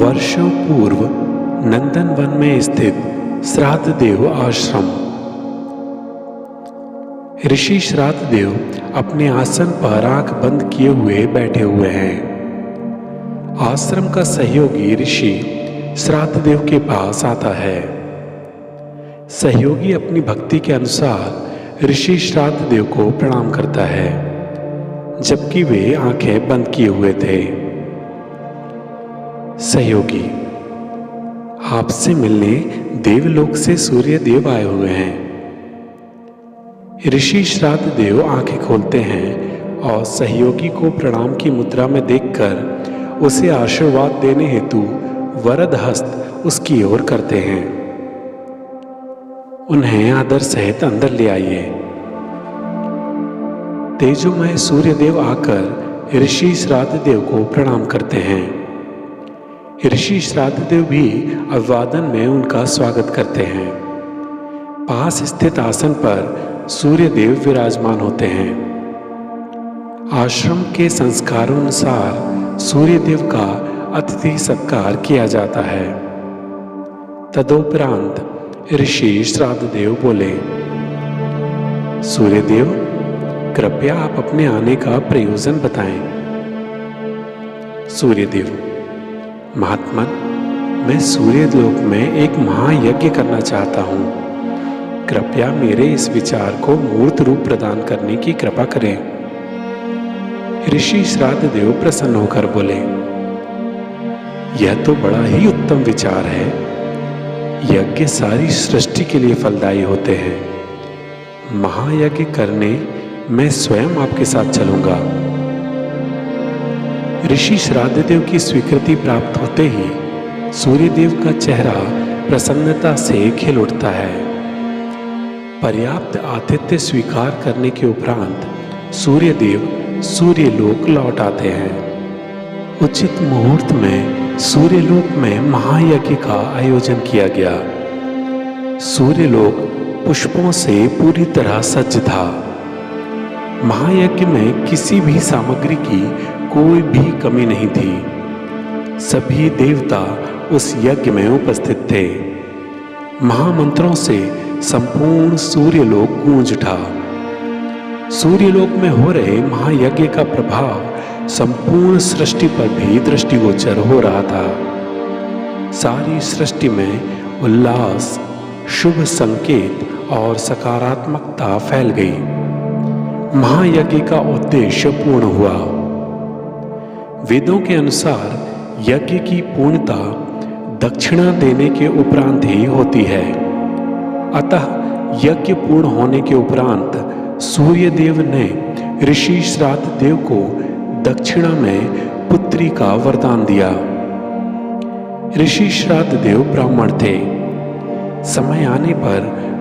वर्षों पूर्व नंदन वन में स्थित श्राद्ध देव आश्रम। ऋषि श्राद्ध देव अपने आसन पर आंख बंद किए हुए बैठे हुए हैं। आश्रम का सहयोगी ऋषि श्राद्ध देव के पास आता है। सहयोगी अपनी भक्ति के अनुसार ऋषि श्राद्ध देव को प्रणाम करता है, जबकि वे आंखें बंद किए हुए थे। सहयोगी, आपसे मिलने देवलोक से सूर्य देव आए हुए हैं। ऋषि श्राद्ध देव आंखें खोलते हैं और सहयोगी को प्रणाम की मुद्रा में देखकर उसे आशीर्वाद देने हेतु वरद हस्त उसकी ओर करते हैं। उन्हें आदर सहित अंदर ले आइए। तेजोमय सूर्य देव आकर ऋषि श्राद्ध देव को प्रणाम करते हैं। ऋषि श्राद्ध देव भी अभिवादन में उनका स्वागत करते हैं। पास स्थित आसन पर सूर्य देव विराजमान होते हैं। आश्रम के संस्कारानुसार सूर्य देव का अतिथि सत्कार किया जाता है। तदोपरांत ऋषि श्राद्ध देव बोले, सूर्य देव, कृपया आप अपने आने का प्रयोजन बताएं। सूर्य देव, महात्मन, मैं सूर्य लोक में एक महायज्ञ करना चाहता हूँ। कृपया मेरे इस विचार को मूर्त रूप प्रदान करने की कृपा करें। ऋषि श्राद्ध देव प्रसन्न होकर बोले, यह तो बड़ा ही उत्तम विचार है। यज्ञ सारी सृष्टि के लिए फलदायी होते हैं। महायज्ञ करने मैं स्वयं आपके साथ चलूंगा। ऋषि श्राद्ध देव की स्वीकृति प्राप्त होते ही सूर्य देव का चेहरा प्रसन्नता से खिल उठता है। पर्याप्त आतिथ्य स्वीकार करने के उपरांत सूर्य देव सूर्यलोक लौट आते हैं। उचित मुहूर्त में सूर्यलोक में महायज्ञ का आयोजन किया गया। सूर्यलोक पुष्पों से पूरी तरह सज्ज था। महायज्ञ में किसी भी सामग्री की कोई भी कमी नहीं थी। सभी देवता उस यज्ञ में उपस्थित थे। महामंत्रों से संपूर्ण सूर्यलोक गूंज उठा। सूर्यलोक में हो रहे महायज्ञ का प्रभाव संपूर्ण सृष्टि पर भी दृष्टिगोचर हो रहा था। सारी सृष्टि में उल्लास, शुभ संकेत और सकारात्मकता फैल गई। महायज्ञ का उद्देश्य पूर्ण हुआ। वेदों के अनुसार यज्ञ की पूर्णता दक्षिणा देने के उपरांत ही होती है। अतः यज्ञ पूर्ण होने के उपरांत सूर्य देव ने ऋषि श्राद्ध देव को दक्षिणा में पुत्री का वरदान दिया। ऋषि श्राद्ध देव ब्राह्मण थे। समय आने पर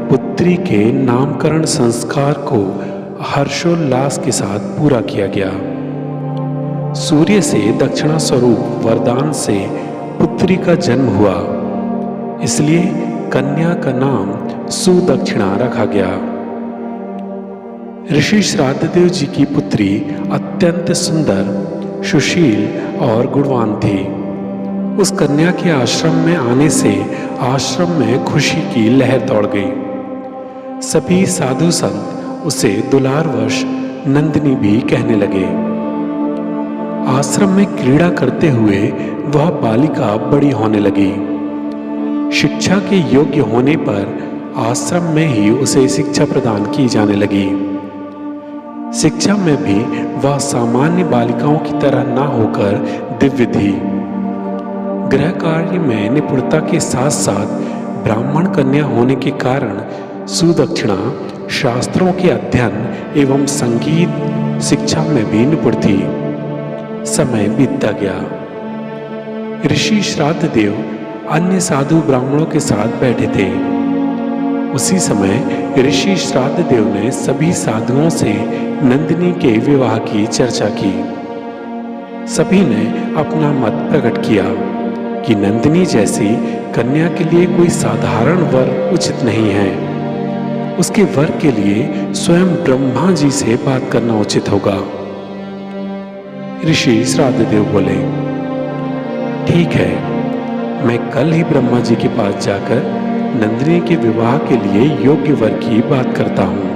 पुत्री के नामकरण संस्कार को हर्षोल्लास के साथ पूरा किया गया। सूर्य से दक्षिणा स्वरूप वरदान से पुत्री का जन्म हुआ, इसलिए कन्या का नाम सुदक्षिणा रखा गया। ऋषि श्राद्ध देव जी की पुत्री अत्यंत सुंदर, सुशील और गुणवान थी। उस कन्या के आश्रम में आने से आश्रम में खुशी की लहर दौड़ गई। सभी साधु संत उसे दुलारवश नंदिनी भी कहने लगे। आश्रम में क्रीड़ा करते हुए वह बालिका बड़ी होने लगी। शिक्षा के योग्य होने पर आश्रम में ही उसे शिक्षा प्रदान की जाने लगी। शिक्षा में भी वह सामान्य बालिकाओं की तरह ना होकर दिव्य थी। गृह कार्य में निपुणता के साथ साथ ब्राह्मण कन्या होने के कारण सुदक्षिणा शास्त्रों के अध्ययन एवं संगीत शिक्षा में भी निपुण थी। समय बीतता गया। ऋषि श्राद्ध देव अन्य साधु ब्राह्मणों के साथ बैठे थे। उसी समय ऋषि श्राद्ध देव ने सभी साधुओं से नंदिनी के विवाह की चर्चा की। सभी ने अपना मत प्रकट किया कि नंदिनी जैसी कन्या के लिए कोई साधारण वर उचित नहीं है। उसके वर के लिए स्वयं ब्रह्मा जी से बात करना उचित होगा। ऋषि श्राद्ध देव बोले, ठीक है, मैं कल ही ब्रह्मा जी के पास जाकर नंदिनी के विवाह के लिए योग्य वर की बात करता हूँ।